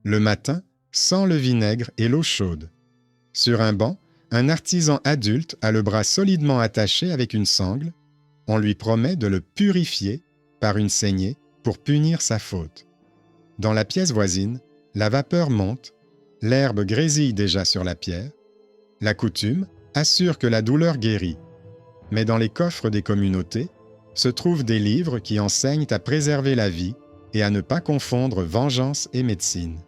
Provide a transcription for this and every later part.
Le matin, sans le vinaigre et l'eau chaude. Sur un banc, un artisan adulte a le bras solidement attaché avec une sangle. On lui promet de le purifier par une saignée pour punir sa faute. Dans la pièce voisine, la vapeur monte, l'herbe grésille déjà sur la pierre. La coutume assure que la douleur guérit. Mais dans les coffres des communautés se trouvent des livres qui enseignent à préserver la vie et à ne pas confondre vengeance et médecine.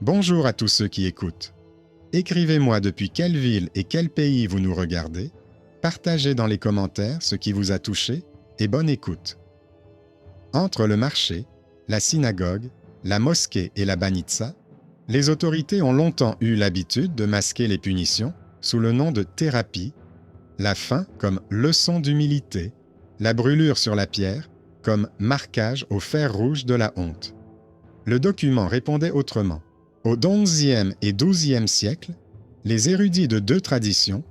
Bonjour à tous ceux qui écoutent. Écrivez-moi depuis quelle ville et quel pays vous nous regardez. Partagez dans les commentaires ce qui vous a touché et bonne écoute. Entre le marché, la synagogue, la mosquée et la banitsa, les autorités ont longtemps eu l'habitude de masquer les punitions sous le nom de thérapie, la faim comme leçon d'humilité, la brûlure sur la pierre comme marquage au fer rouge de la honte. Le document répondait autrement. Au XIe et XIIe siècle, les érudits de deux traditions,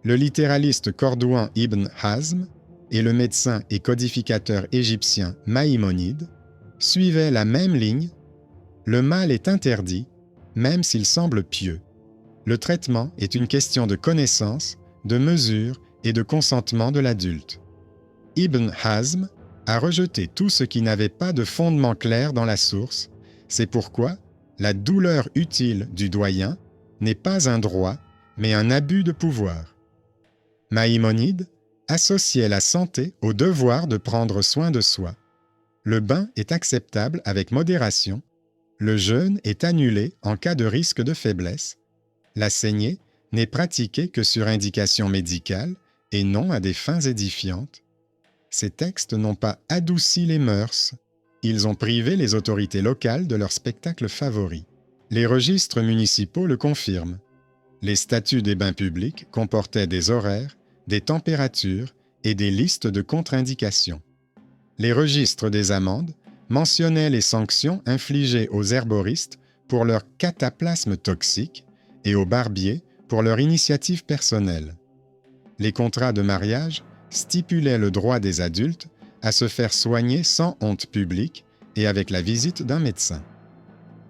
le littéraliste cordouan Ibn Hazm et le médecin et codificateur égyptien Maïmonide, suivaient la même ligne. Le mal est interdit, même s'il semble pieux. Le traitement est une question de connaissance, de mesure et de consentement de l'adulte. Ibn Hazm a rejeté tout ce qui n'avait pas de fondement clair dans la source. C'est pourquoi la douleur utile du doyen n'est pas un droit, mais un abus de pouvoir. Maïmonide associait la santé au devoir de prendre soin de soi. Le bain est acceptable avec modération. Le jeûne est annulé en cas de risque de faiblesse. La saignée n'est pratiquée que sur indication médicale et non à des fins édifiantes. Ces textes n'ont pas adouci les mœurs. Ils ont privé les autorités locales de leur spectacle favori. Les registres municipaux le confirment. Les statuts des bains publics comportaient des horaires, des températures et des listes de contre-indications. Les registres des amendes mentionnaient les sanctions infligées aux herboristes pour leur cataplasme toxique et aux barbiers pour leur initiative personnelle. Les contrats de mariage stipulaient le droit des adultes à se faire soigner sans honte publique et avec la visite d'un médecin.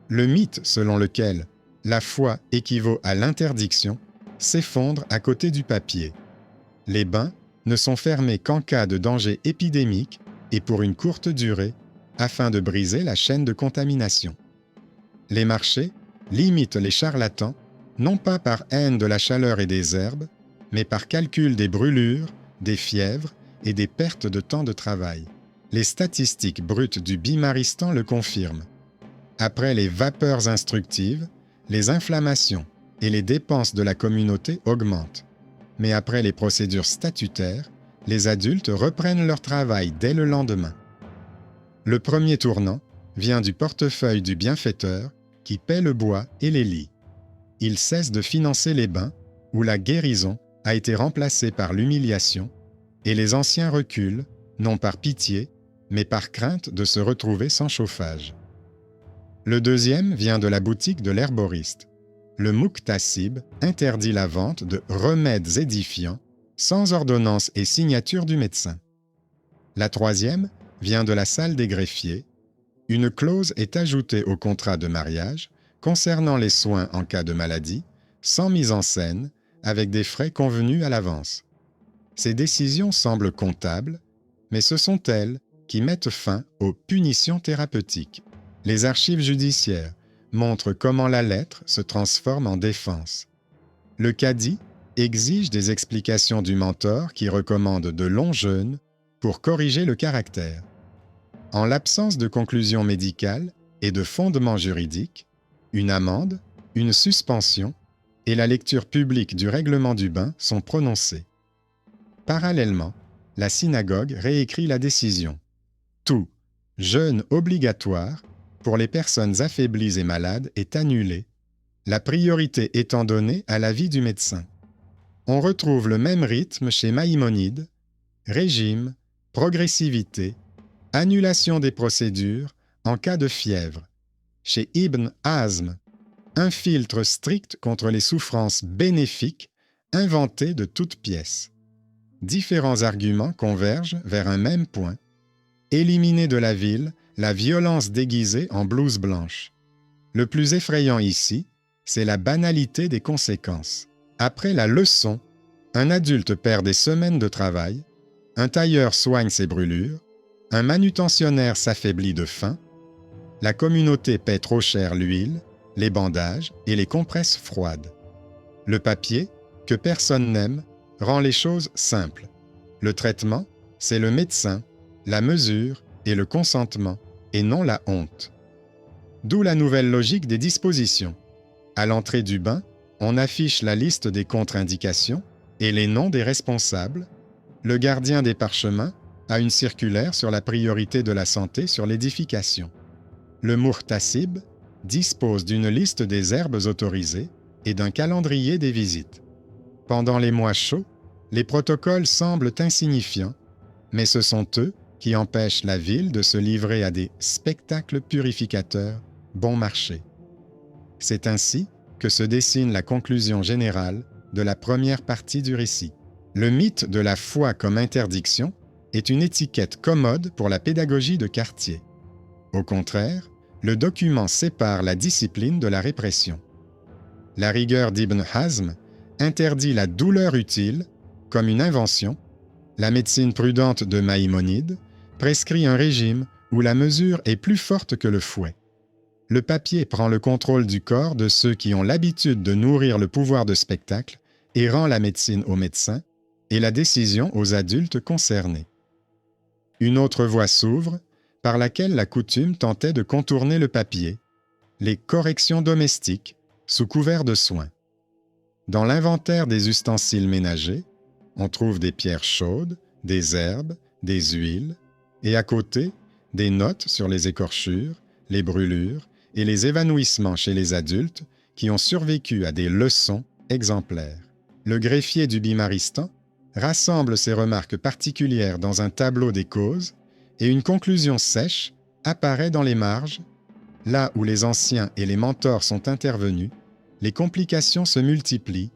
Le mythe selon lequel la foi équivaut à l'interdiction s'effondre à côté du papier. Les bains ne sont fermés qu'en cas de danger épidémique et pour une courte durée, afin de briser la chaîne de contamination. Les marchés limitent les charlatans non pas par haine de la chaleur et des herbes, mais par calcul des brûlures, des fièvres et des pertes de temps de travail. Les statistiques brutes du Bimaristan le confirment. Après les vapeurs instructives, les inflammations et les dépenses de la communauté augmentent. Mais après les procédures statutaires, les adultes reprennent leur travail dès le lendemain. Le premier tournant vient du portefeuille du bienfaiteur qui paie le bois et les lits. Il cesse de financer les bains où la guérison a été remplacée par l'humiliation et les anciens reculent, non par pitié, mais par crainte de se retrouver sans chauffage. Le deuxième vient de la boutique de l'herboriste. Le Muqtasib interdit la vente de remèdes édifiants sans ordonnance et signature du médecin. La troisième vient de la salle des greffiers. Une clause est ajoutée au contrat de mariage concernant les soins en cas de maladie, sans mise en scène, avec des frais convenus à l'avance. Ces décisions semblent comptables, mais ce sont elles qui mettent fin aux punitions thérapeutiques. Les archives judiciaires montrent comment la lettre se transforme en défense. Le cadi exige des explications du mentor qui recommande de longs jeûnes pour corriger le caractère. En l'absence de conclusion médicale et de fondement juridique, une amende, une suspension et la lecture publique du règlement du bain sont prononcées. Parallèlement, la synagogue réécrit la décision. Tout jeûne obligatoire pour les personnes affaiblies et malades est annulé, la priorité étant donnée à l'avis du médecin. On retrouve le même rythme chez Maïmonide, régime, progressivité, annulation des procédures en cas de fièvre. Chez Ibn Hazm, un filtre strict contre les souffrances bénéfiques inventées de toutes pièces. Différents arguments convergent vers un même point. Éliminer de la ville la violence déguisée en blouse blanche. Le plus effrayant ici, c'est la banalité des conséquences. Après la leçon, un adulte perd des semaines de travail, un tailleur soigne ses brûlures, un manutentionnaire s'affaiblit de faim, la communauté paie trop cher l'huile, les bandages et les compresses froides. Le papier, que personne n'aime, rend les choses simples. Le traitement, c'est le médecin, la mesure et le consentement, et non la honte. D'où la nouvelle logique des dispositions. À l'entrée du bain, on affiche la liste des contre-indications et les noms des responsables. Le gardien des parchemins a une circulaire sur la priorité de la santé sur l'édification. Le muhtasib dispose d'une liste des herbes autorisées et d'un calendrier des visites. Pendant les mois chauds, les protocoles semblent insignifiants, mais ce sont eux qui empêchent la ville de se livrer à des spectacles purificateurs bon marché. C'est ainsi que se dessine la conclusion générale de la première partie du récit. Le mythe de la foi comme interdiction est une étiquette commode pour la pédagogie de quartier. Au contraire, le document sépare la discipline de la répression. La rigueur d'Ibn Hazm interdit la douleur utile comme une invention. La médecine prudente de Maïmonide prescrit un régime où la mesure est plus forte que le fouet. Le papier prend le contrôle du corps de ceux qui ont l'habitude de nourrir le pouvoir de spectacle et rend la médecine aux médecins et la décision aux adultes concernés. Une autre voie s'ouvre, par laquelle la coutume tentait de contourner le papier, les corrections domestiques sous couvert de soins. Dans l'inventaire des ustensiles ménagers, on trouve des pierres chaudes, des herbes, des huiles, et à côté, des notes sur les écorchures, les brûlures et les évanouissements chez les adultes qui ont survécu à des leçons exemplaires. Le greffier du Bimaristan rassemble ces remarques particulières dans un tableau des causes et une conclusion sèche apparaît dans les marges. Là où les anciens et les mentors sont intervenus, les complications se multiplient.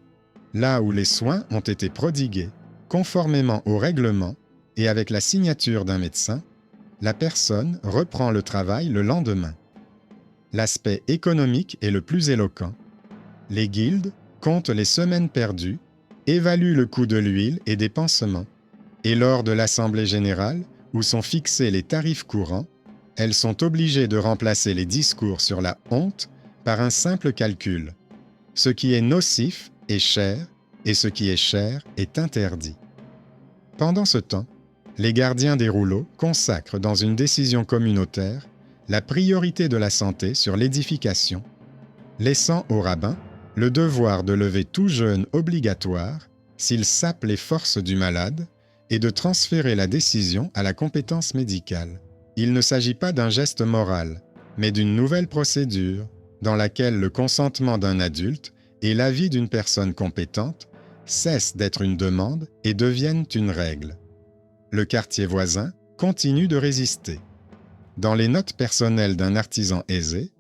Là où les soins ont été prodigués, conformément au règlement et avec la signature d'un médecin, la personne reprend le travail le lendemain. L'aspect économique est le plus éloquent. Les guildes comptent les semaines perdues, évaluent le coût de l'huile et des pansements, et lors de l'Assemblée générale, où sont fixés les tarifs courants, elles sont obligées de remplacer les discours sur la honte par un simple calcul. Ce qui est nocif est cher, et ce qui est cher est interdit. Pendant ce temps, les gardiens des rouleaux consacrent dans une décision communautaire la priorité de la santé sur l'édification, laissant au rabbin le devoir de lever tout jeûne obligatoire s'il sape les forces du malade et de transférer la décision à la compétence médicale. Il ne s'agit pas d'un geste moral, mais d'une nouvelle procédure dans laquelle le consentement d'un adulte et l'avis d'une personne compétente cessent d'être une demande et deviennent une règle. Le quartier voisin continue de résister. Dans les notes personnelles d'un artisan aisé,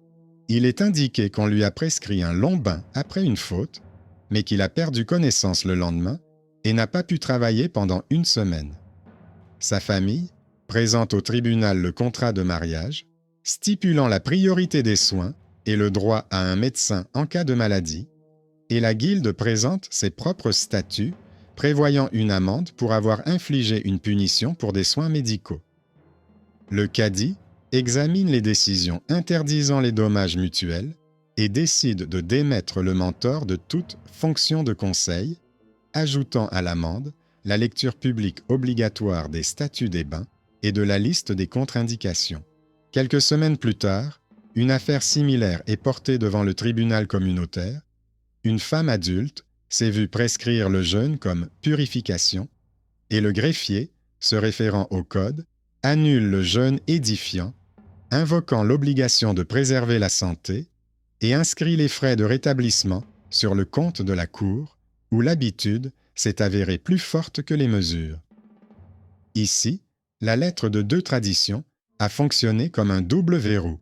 il est indiqué qu'on lui a prescrit un long bain après une faute, mais qu'il a perdu connaissance le lendemain et n'a pas pu travailler pendant une semaine. Sa famille présente au tribunal le contrat de mariage, stipulant la priorité des soins et le droit à un médecin en cas de maladie, et la guilde présente ses propres statuts prévoyant une amende pour avoir infligé une punition pour des soins médicaux. Le cadi examine les décisions interdisant les dommages mutuels et décide de démettre le mentor de toute fonction de conseil, ajoutant à l'amende la lecture publique obligatoire des statuts des bains et de la liste des contre-indications. Quelques semaines plus tard, une affaire similaire est portée devant le tribunal communautaire. Une femme adulte s'est vue prescrire le jeûne comme purification et le greffier, se référant au code, annule le jeûne édifiant, invoquant l'obligation de préserver la santé et inscrit les frais de rétablissement sur le compte de la cour, où l'habitude s'est avérée plus forte que les mesures. Ici, la lettre de deux traditions a fonctionné comme un double verrou.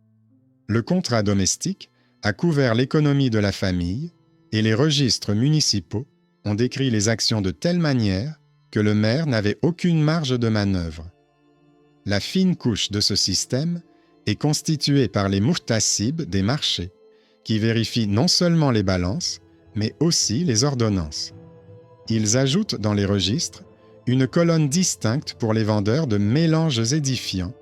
Le contrat domestique a couvert l'économie de la famille et les registres municipaux ont décrit les actions de telle manière que le maire n'avait aucune marge de manœuvre. La fine couche de ce système est constituée par les muhtasib des marchés, qui vérifient non seulement les balances, mais aussi les ordonnances. Ils ajoutent dans les registres une colonne distincte pour les vendeurs de mélanges édifiants,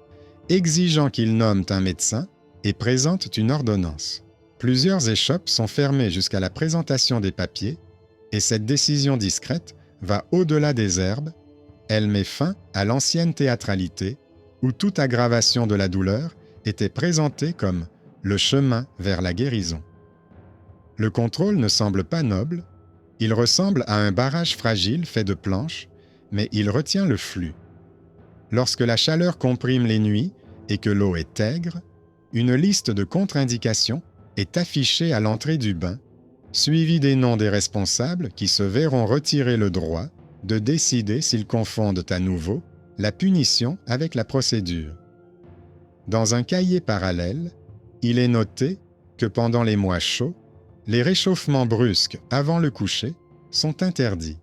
exigeant qu'ils nomment un médecin et présentent une ordonnance. Plusieurs échoppes sont fermées jusqu'à la présentation des papiers, et cette décision discrète va au-delà des herbes. Elle met fin à l'ancienne théâtralité, où toute aggravation de la douleur était présentée comme le chemin vers la guérison. Le contrôle ne semble pas noble, il ressemble à un barrage fragile fait de planches, mais il retient le flux. Lorsque la chaleur comprime les nuits et que l'eau est aigre, une liste de contre-indications est affichée à l'entrée du bain, suivie des noms des responsables qui se verront retirer le droit de décider s'ils confondent à nouveau la punition avec la procédure. Dans un cahier parallèle, il est noté que pendant les mois chauds, les réchauffements brusques avant le coucher sont interdits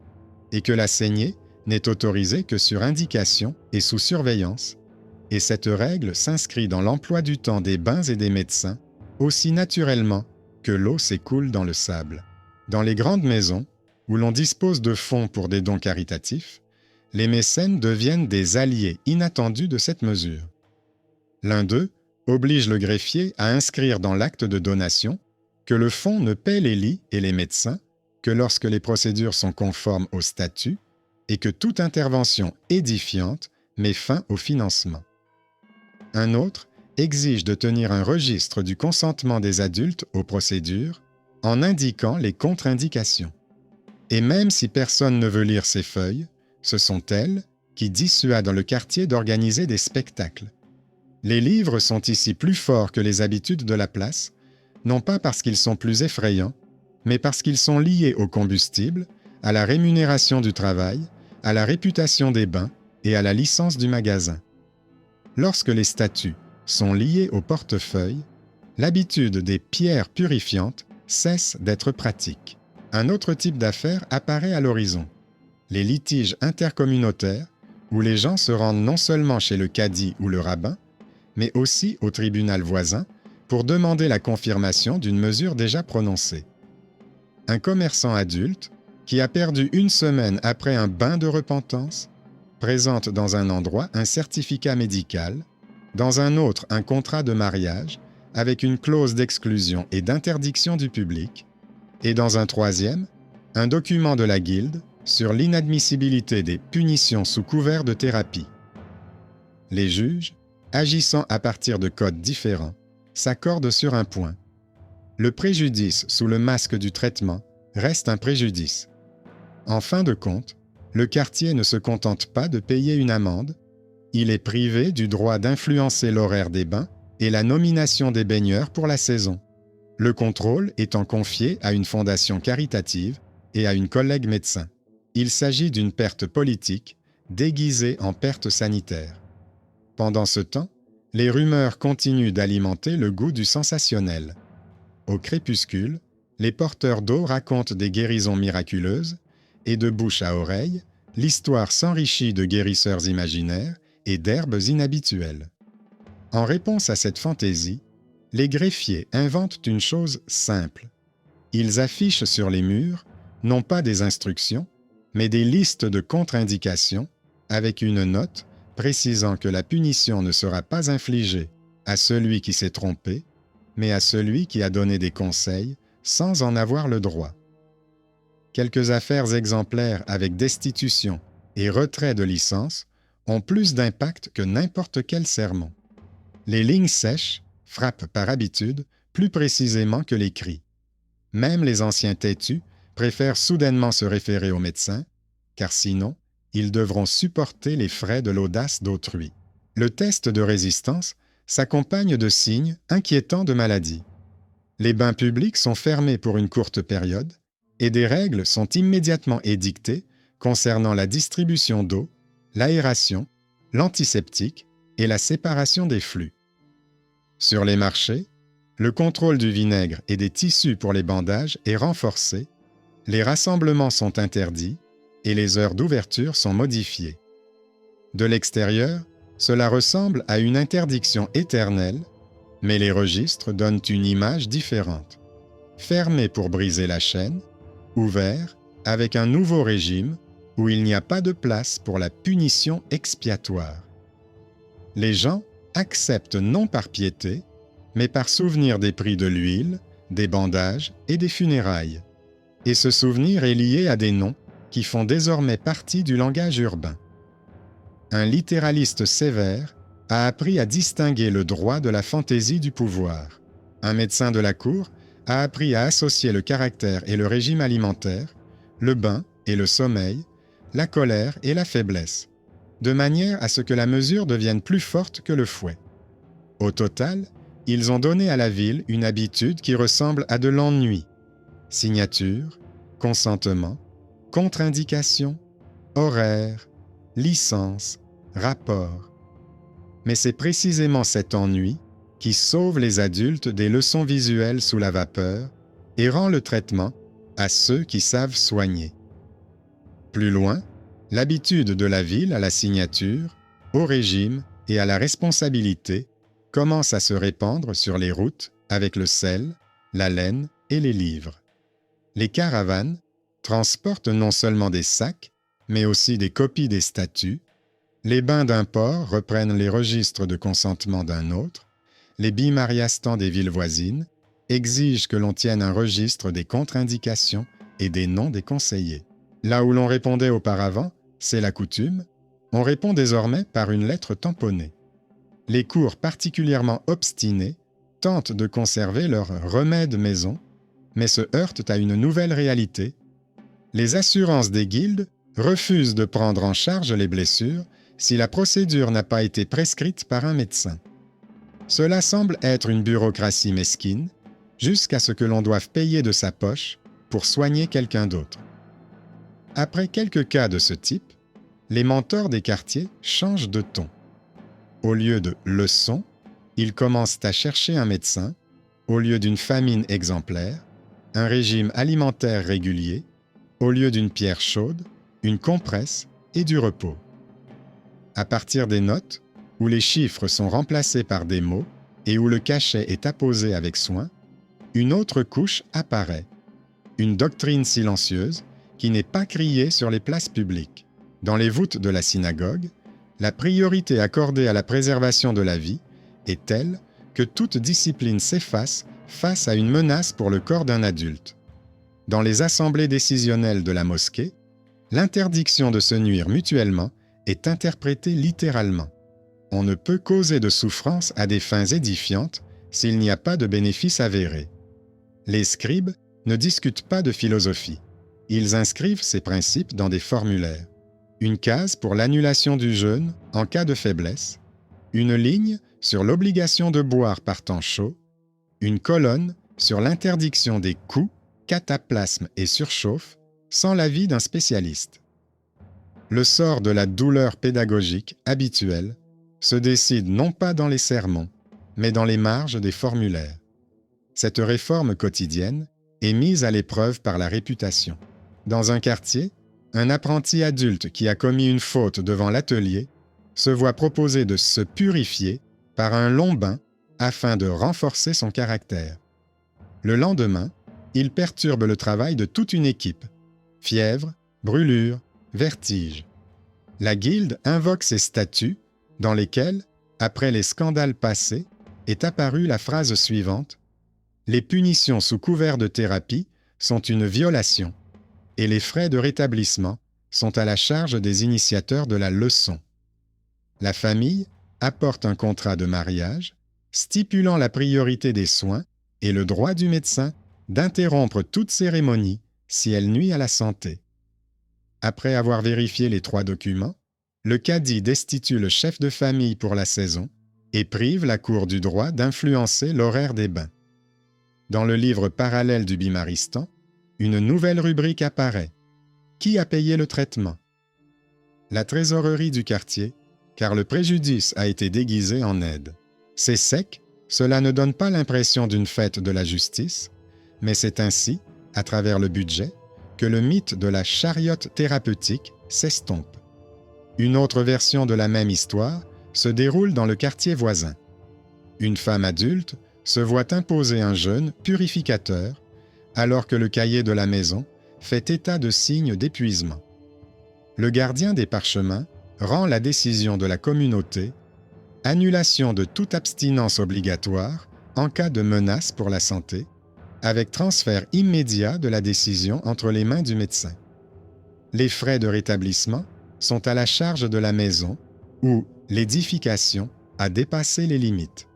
et que la saignée n'est autorisée que sur indication et sous surveillance, et cette règle s'inscrit dans l'emploi du temps des bains et des médecins aussi naturellement que l'eau s'écoule dans le sable. Dans les grandes maisons, où l'on dispose de fonds pour des dons caritatifs, les mécènes deviennent des alliés inattendus de cette mesure. L'un d'eux oblige le greffier à inscrire dans l'acte de donation que le fonds ne paie les lits et les médecins que lorsque les procédures sont conformes au statut et que toute intervention édifiante met fin au financement. Un autre exige de tenir un registre du consentement des adultes aux procédures en indiquant les contre-indications. Et même si personne ne veut lire ces feuilles, ce sont elles qui dissuadent le quartier d'organiser des spectacles. Les livres sont ici plus forts que les habitudes de la place, non pas parce qu'ils sont plus effrayants, mais parce qu'ils sont liés au combustible, à la rémunération du travail, à la réputation des bains et à la licence du magasin. Lorsque les statuts sont liés au portefeuille, l'habitude des pierres purifiantes cesse d'être pratique. Un autre type d'affaires apparaît à l'horizon, les litiges intercommunautaires, où les gens se rendent non seulement chez le cadi ou le rabbin, mais aussi au tribunal voisin pour demander la confirmation d'une mesure déjà prononcée. Un commerçant adulte, qui a perdu une semaine après un bain de repentance, présente dans un endroit un certificat médical, dans un autre un contrat de mariage avec une clause d'exclusion et d'interdiction du public, et dans un troisième, un document de la guilde sur l'inadmissibilité des punitions sous couvert de thérapie. Les juges, agissant à partir de codes différents, s'accordent sur un point. Le préjudice sous le masque du traitement reste un préjudice. En fin de compte, le quartier ne se contente pas de payer une amende, il est privé du droit d'influencer l'horaire des bains et la nomination des baigneurs pour la saison, le contrôle étant confié à une fondation caritative et à une collègue médecin. Il s'agit d'une perte politique déguisée en perte sanitaire. Pendant ce temps, les rumeurs continuent d'alimenter le goût du sensationnel. Au crépuscule, les porteurs d'eau racontent des guérisons miraculeuses et de bouche à oreille, l'histoire s'enrichit de guérisseurs imaginaires et d'herbes inhabituelles. En réponse à cette fantaisie, les greffiers inventent une chose simple. Ils affichent sur les murs, non pas des instructions, mais des listes de contre-indications avec une note précisant que la punition ne sera pas infligée à celui qui s'est trompé, mais à celui qui a donné des conseils sans en avoir le droit. Quelques affaires exemplaires avec destitution et retrait de licence ont plus d'impact que n'importe quel sermon. Les lignes sèches frappent par habitude plus précisément que les cris. Même les anciens têtus préfèrent soudainement se référer au médecin, car sinon, ils devront supporter les frais de l'audace d'autrui. Le test de résistance s'accompagne de signes inquiétants de maladie. Les bains publics sont fermés pour une courte période et des règles sont immédiatement édictées concernant la distribution d'eau, l'aération, l'antiseptique et la séparation des flux. Sur les marchés, le contrôle du vinaigre et des tissus pour les bandages est renforcé, les rassemblements sont interdits et les heures d'ouverture sont modifiées. De l'extérieur, cela ressemble à une interdiction éternelle, mais les registres donnent une image différente. fermé pour briser la chaîne, ouvert avec un nouveau régime où il n'y a pas de place pour la punition expiatoire. Les gens acceptent non par piété, mais par souvenir des prix de l'huile, des bandages et des funérailles. Et ce souvenir est lié à des noms qui font désormais partie du langage urbain. Un littéraliste sévère a appris à distinguer le droit de la fantaisie du pouvoir. Un médecin de la cour a appris à associer le caractère et le régime alimentaire, le bain et le sommeil, la colère et la faiblesse, de manière à ce que la mesure devienne plus forte que le fouet. Au total, ils ont donné à la ville une habitude qui ressemble à de l'ennui. Signature, consentement, contre-indication, horaire, licence, rapport. Mais c'est précisément cet ennui qui sauve les adultes des leçons visuelles sous la vapeur et rend le traitement à ceux qui savent soigner. Plus loin, l'habitude de la ville à la signature, au régime et à la responsabilité commence à se répandre sur les routes avec le sel, la laine et les livres. Les caravanes transportent non seulement des sacs, mais aussi des copies des statuts. Les bains d'un port reprennent les registres de consentement d'un autre. Les bimariastans des villes voisines exigent que l'on tienne un registre des contre-indications et des noms des conseillers. Là où l'on répondait auparavant, c'est la coutume, on répond désormais par une lettre tamponnée. Les cours particulièrement obstinés tentent de conserver leur remède maison, mais se heurtent à une nouvelle réalité. Les assurances des guildes refusent de prendre en charge les blessures si la procédure n'a pas été prescrite par un médecin. Cela semble être une bureaucratie mesquine, jusqu'à ce que l'on doive payer de sa poche pour soigner quelqu'un d'autre. Après quelques cas de ce type, les mentors des quartiers changent de ton. Au lieu de leçons, ils commencent à chercher un médecin, au lieu d'une famine exemplaire, un régime alimentaire régulier, au lieu d'une pierre chaude, une compresse et du repos. À partir des notes, où les chiffres sont remplacés par des mots et où le cachet est apposé avec soin, une autre couche apparaît, une doctrine silencieuse qui n'est pas criée sur les places publiques. Dans les voûtes de la synagogue, la priorité accordée à la préservation de la vie est telle que toute discipline s'efface face à une menace pour le corps d'un adulte. Dans les assemblées décisionnelles de la mosquée, l'interdiction de se nuire mutuellement est interprétée littéralement. On ne peut causer de souffrance à des fins édifiantes s'il n'y a pas de bénéfice avéré. Les scribes ne discutent pas de philosophie. Ils inscrivent ces principes dans des formulaires. Une case pour l'annulation du jeûne en cas de faiblesse, une ligne sur l'obligation de boire par temps chaud, une colonne sur l'interdiction des coups, cataplasmes et surchauffe sans l'avis d'un spécialiste. Le sort de la douleur pédagogique habituelle se décide non pas dans les sermons, mais dans les marges des formulaires. Cette réforme quotidienne est mise à l'épreuve par la réputation. Dans un quartier, un apprenti adulte qui a commis une faute devant l'atelier se voit proposer de se purifier par un long bain afin de renforcer son caractère. Le lendemain, il perturbe le travail de toute une équipe. Fièvre, brûlure, vertige. La guilde invoque ces statuts dans lesquels, après les scandales passés, est apparue la phrase suivante : « Les punitions sous couvert de thérapie sont une violation et les frais de rétablissement sont à la charge des initiateurs de la leçon. » La famille apporte un contrat de mariage stipulant la priorité des soins et le droit du médecin d'interrompre toute cérémonie si elle nuit à la santé. Après avoir vérifié les 3 documents, le cadi destitue le chef de famille pour la saison et prive la cour du droit d'influencer l'horaire des bains. Dans le livre parallèle du bimaristan, une nouvelle rubrique apparaît. Qui a payé le traitement? La trésorerie du quartier, car le préjudice a été déguisé en aide. C'est sec, cela ne donne pas l'impression d'une fête de la justice, mais c'est ainsi, à travers le budget, que le mythe de la chariote thérapeutique s'estompe. Une autre version de la même histoire se déroule dans le quartier voisin. Une femme adulte se voit imposer un jeûne purificateur alors que le cahier de la maison fait état de signes d'épuisement. Le gardien des parchemins rend la décision de la communauté, annulation de toute abstinence obligatoire en cas de menace pour la santé, avec transfert immédiat de la décision entre les mains du médecin. Les frais de rétablissement sont à la charge de la maison où l'édification a dépassé les limites.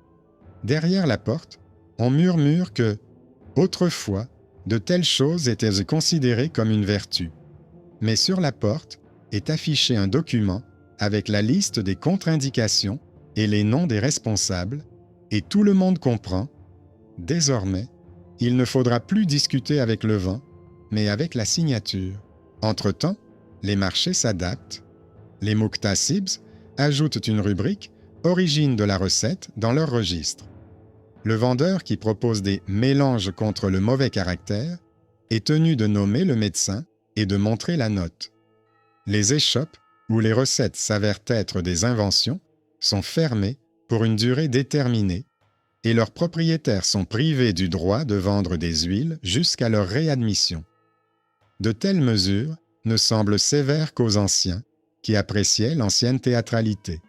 Derrière la porte, on murmure que, autrefois, de telles choses étaient considérées comme une vertu. Mais sur la porte est affiché un document avec la liste des contre-indications et les noms des responsables, et tout le monde comprend, désormais, il ne faudra plus discuter avec le vent, mais avec la signature. Entre-temps, les marchés s'adaptent. Les Muktasibs ajoutent une rubrique « Origine de la recette » dans leur registre. Le vendeur qui propose des « mélanges contre le mauvais caractère » est tenu de nommer le médecin et de montrer la note. Les échoppes, où les recettes s'avèrent être des inventions, sont fermées pour une durée déterminée et leurs propriétaires sont privés du droit de vendre des huiles jusqu'à leur réadmission. De telles mesures ne semblent sévères qu'aux anciens, qui appréciaient l'ancienne théâtralité.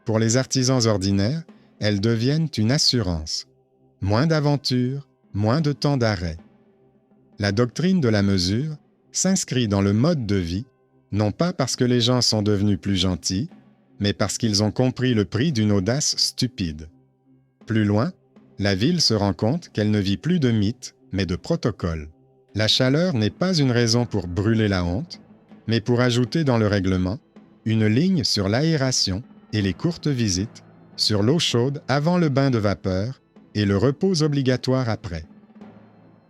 Pour les artisans ordinaires, elles deviennent une assurance. Moins d'aventures, moins de temps d'arrêt. La doctrine de la mesure s'inscrit dans le mode de vie, non pas parce que les gens sont devenus plus gentils, mais parce qu'ils ont compris le prix d'une audace stupide. Plus loin, la ville se rend compte qu'elle ne vit plus de mythes, mais de protocoles. La chaleur n'est pas une raison pour brûler la honte, mais pour ajouter dans le règlement une ligne sur l'aération et les courtes visites, sur l'eau chaude avant le bain de vapeur et le repos obligatoire après.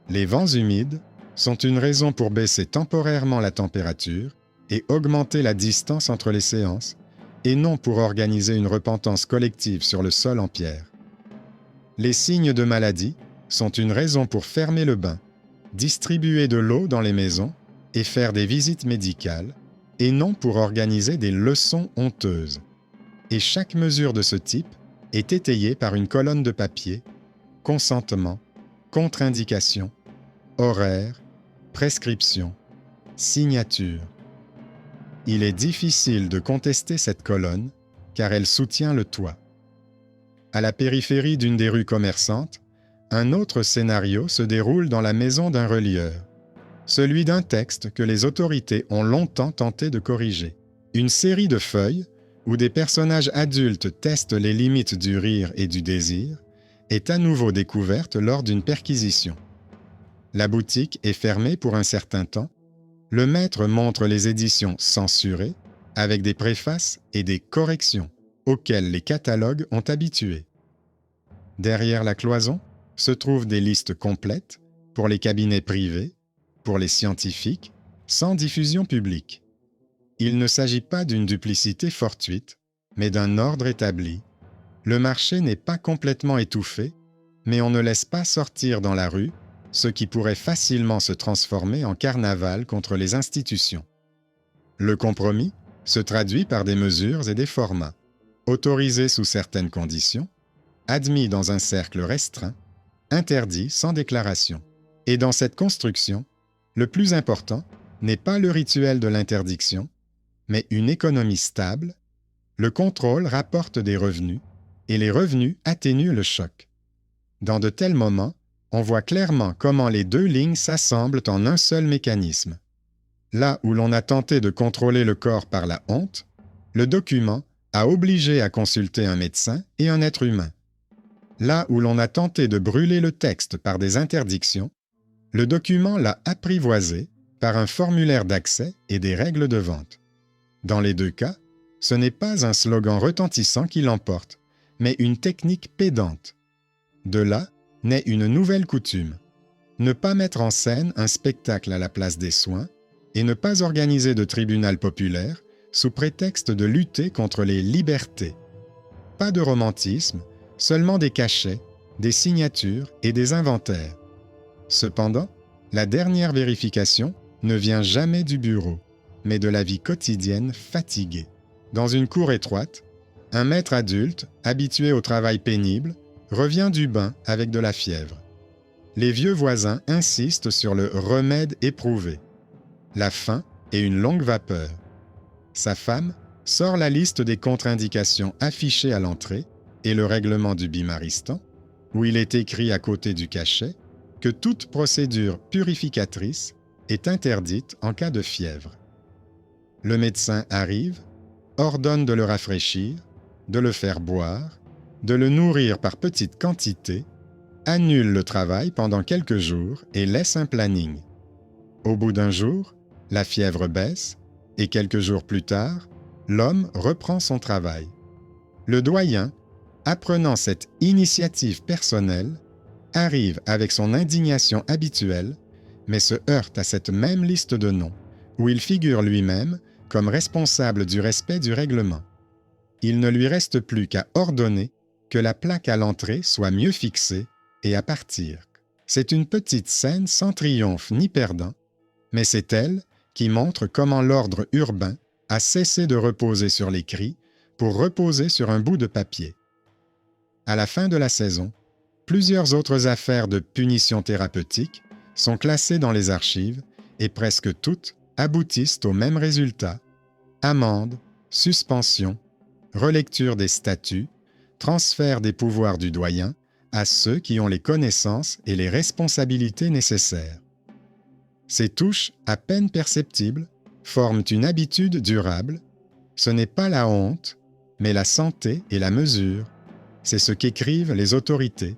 Les vents humides sont une raison pour baisser temporairement la température et augmenter la distance entre les séances, et non pour organiser une repentance collective sur le sol en pierre. Les signes de maladie sont une raison pour fermer le bain, distribuer de l'eau dans les maisons et faire des visites médicales, et non pour organiser des leçons honteuses. Et chaque mesure de ce type est étayée par une colonne de papier, consentement, contre-indication, horaire, prescription, signature. Il est difficile de contester cette colonne car elle soutient le toit. À la périphérie d'une des rues commerçantes, un autre scénario se déroule dans la maison d'un relieur, celui d'un texte que les autorités ont longtemps tenté de corriger. Une série de feuilles où des personnages adultes testent les limites du rire et du désir est à nouveau découverte lors d'une perquisition. La boutique est fermée pour un certain temps. Le maître montre les éditions censurées avec des préfaces et des corrections auxquelles les catalogues ont habitué. Derrière la cloison se trouvent des listes complètes pour les cabinets privés, pour les scientifiques, sans diffusion publique. Il ne s'agit pas d'une duplicité fortuite, mais d'un ordre établi. Le marché n'est pas complètement étouffé, mais on ne laisse pas sortir dans la rue ce qui pourrait facilement se transformer en carnaval contre les institutions. Le compromis se traduit par des mesures et des formats, autorisés sous certaines conditions, admis dans un cercle restreint, interdits sans déclaration. Et dans cette construction, le plus important n'est pas le rituel de l'interdiction, mais une économie stable. Le contrôle rapporte des revenus, et les revenus atténuent le choc. Dans de tels moments, on voit clairement comment les deux lignes s'assemblent en un seul mécanisme. Là où l'on a tenté de contrôler le corps par la honte, le document a obligé à consulter un médecin et un être humain. Là où l'on a tenté de brûler le texte par des interdictions, le document l'a apprivoisé par un formulaire d'accès et des règles de vente. Dans les deux cas, ce n'est pas un slogan retentissant qui l'emporte, mais une technique pédante. De là naît une nouvelle coutume, ne pas mettre en scène un spectacle à la place des soins et ne pas organiser de tribunal populaire sous prétexte de lutter contre les libertés. Pas de romantisme, seulement des cachets, des signatures et des inventaires. Cependant, la dernière vérification ne vient jamais du bureau, mais de la vie quotidienne fatiguée. Dans une cour étroite, un maître adulte, habitué au travail pénible, revient du bain avec de la fièvre. les vieux voisins insistent sur le remède éprouvé, la faim et une longue vapeur. Sa femme sort la liste des contre-indications affichées à l'entrée et le règlement du bimaristan, où il est écrit à côté du cachet que toute procédure purificatrice est interdite en cas de fièvre. Le médecin arrive, ordonne de le rafraîchir, de le faire boire, de le nourrir par petites quantités, annule le travail pendant quelques jours et laisse un planning. Au bout d'un jour, la fièvre baisse et quelques jours plus tard, l'homme reprend son travail. Le doyen, apprenant cette initiative personnelle, arrive avec son indignation habituelle, mais se heurte à cette même liste de noms, où il figure lui-même comme responsable du respect du règlement. Il ne lui reste plus qu'à ordonner que la plaque à l'entrée soit mieux fixée et à partir. C'est une petite scène sans triomphe ni perdant, mais c'est elle qui montre comment l'ordre urbain a cessé de reposer sur les cris pour reposer sur un bout de papier. À la fin de la saison, plusieurs autres affaires de punition thérapeutique sont classées dans les archives et presque toutes aboutissent au même résultat: amende, suspension, relecture des statuts, transfert des pouvoirs du doyen à ceux qui ont les connaissances et les responsabilités nécessaires. Ces touches à peine perceptibles forment une habitude durable. Ce n'est pas la honte, mais la santé et la mesure. C'est ce qu'écrivent les autorités.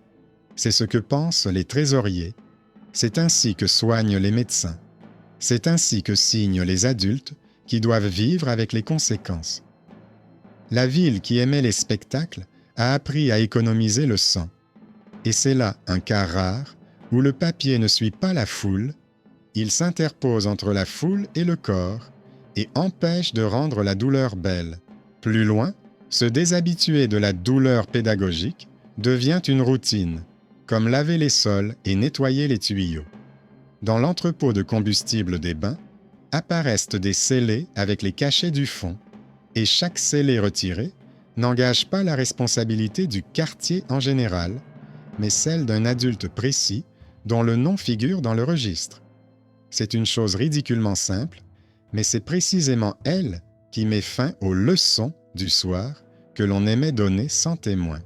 C'est ce que pensent les trésoriers. C'est ainsi que soignent les médecins. C'est ainsi que signent les adultes qui doivent vivre avec les conséquences. La ville qui aimait les spectacles a appris à économiser le sang. Et c'est là un cas rare où le papier ne suit pas la foule, il s'interpose entre la foule et le corps et empêche de rendre la douleur belle. Plus loin, se déshabituer de la douleur pédagogique devient une routine, comme laver les sols et nettoyer les tuyaux. Dans l'entrepôt de combustible des bains, apparaissent des scellés avec les cachets du fond, et chaque scellé retiré n'engage pas la responsabilité du quartier en général, mais celle d'un adulte précis dont le nom figure dans le registre. C'est une chose ridiculement simple, mais c'est précisément elle qui met fin aux leçons du soir que l'on aimait donner sans témoin.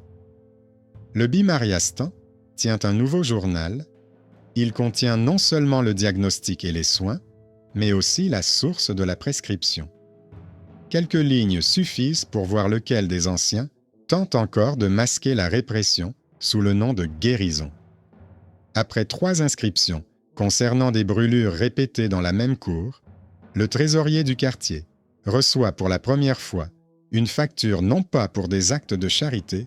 Le Bimariastan tient un nouveau journal. Il contient non seulement le diagnostic et les soins, mais aussi la source de la prescription. Quelques lignes suffisent pour voir lequel des anciens tente encore de masquer la répression sous le nom de guérison. Après 3 inscriptions concernant des brûlures répétées dans la même cour, le trésorier du quartier reçoit pour la première fois une facture non pas pour des actes de charité,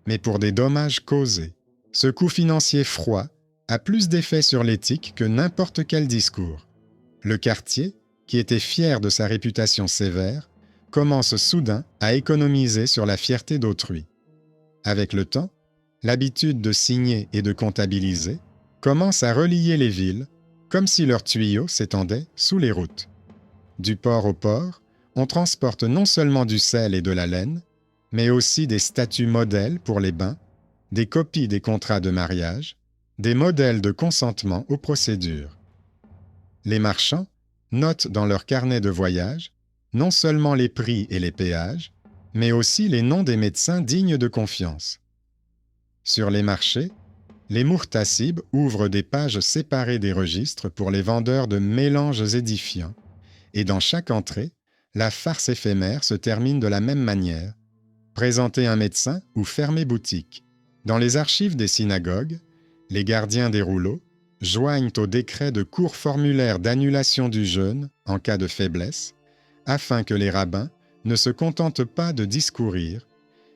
mais pour des dommages causés. Ce coût financier froid a plus d'effet sur l'éthique que n'importe quel discours. Le quartier, qui était fier de sa réputation sévère, commence soudain à économiser sur la fierté d'autrui. Avec le temps, l'habitude de signer et de comptabiliser commence à relier les villes, comme si leurs tuyaux s'étendaient sous les routes. Du port au port, on transporte non seulement du sel et de la laine, mais aussi des statuts modèles pour les bains, des copies des contrats de mariage, des modèles de consentement aux procédures. Les marchands notent dans leur carnet de voyage non seulement les prix et les péages, mais aussi les noms des médecins dignes de confiance. Sur les marchés, les mourtassibs ouvrent des pages séparées des registres pour les vendeurs de mélanges édifiants, et dans chaque entrée, la farce éphémère se termine de la même manière: présenter un médecin ou fermer boutique. Dans les archives des synagogues, les gardiens des rouleaux joignent au décret de courts formulaires d'annulation du jeûne en cas de faiblesse, afin que les rabbins ne se contentent pas de discourir,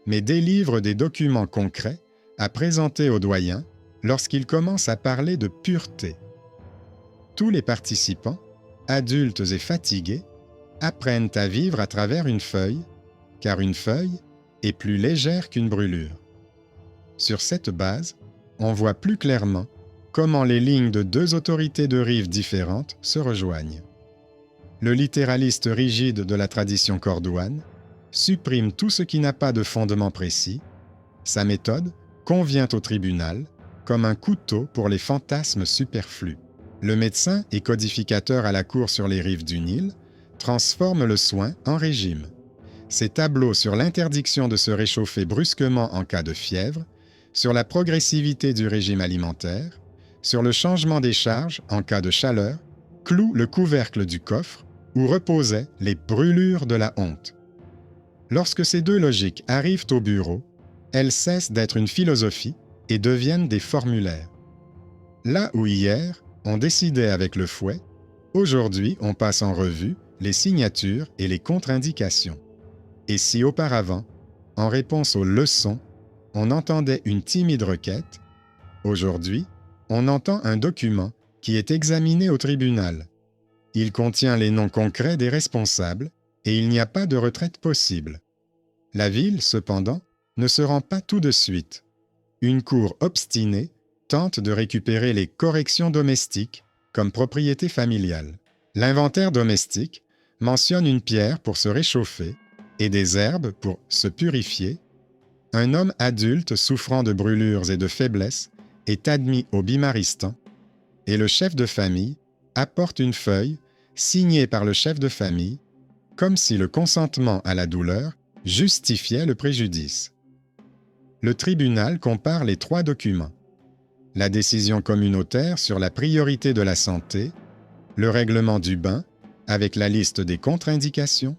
mais délivrent des documents concrets à présenter aux doyens lorsqu'ils commencent à parler de pureté. Tous les participants, adultes et fatigués, apprennent à vivre à travers une feuille, car une feuille est plus légère qu'une brûlure. Sur cette base, on voit plus clairement comment les lignes de 2 autorités de rives différentes se rejoignent. Le littéraliste rigide de la tradition cordoine supprime tout ce qui n'a pas de fondement précis. Sa méthode convient au tribunal, comme un couteau pour les fantasmes superflus. Le médecin et codificateur à la cour sur les rives du Nil transforme le soin en régime. Ses tableaux sur l'interdiction de se réchauffer brusquement en cas de fièvre, sur la progressivité du régime alimentaire, sur le changement des charges en cas de chaleur, clouent le couvercle du coffre où reposaient les brûlures de la honte. Lorsque ces deux logiques arrivent au bureau, elles cessent d'être une philosophie et deviennent des formulaires. Là où hier, on décidait avec le fouet, aujourd'hui on passe en revue les signatures et les contre-indications. Et si auparavant, en réponse aux leçons, on entendait une timide requête, aujourd'hui, on entend un document qui est examiné au tribunal. Il contient les noms concrets des responsables et il n'y a pas de retraite possible. La ville, cependant, ne se rend pas tout de suite. Une cour obstinée tente de récupérer les corrections domestiques comme propriété familiale. L'inventaire domestique mentionne une pierre pour se réchauffer et des herbes pour se purifier. Un homme adulte souffrant de brûlures et de faiblesses est admis au bimaristan et le chef de famille apporte une feuille signée par le chef de famille comme si le consentement à la douleur justifiait le préjudice. Le tribunal compare les trois documents: la décision communautaire sur la priorité de la santé, le règlement du bain avec la liste des contre-indications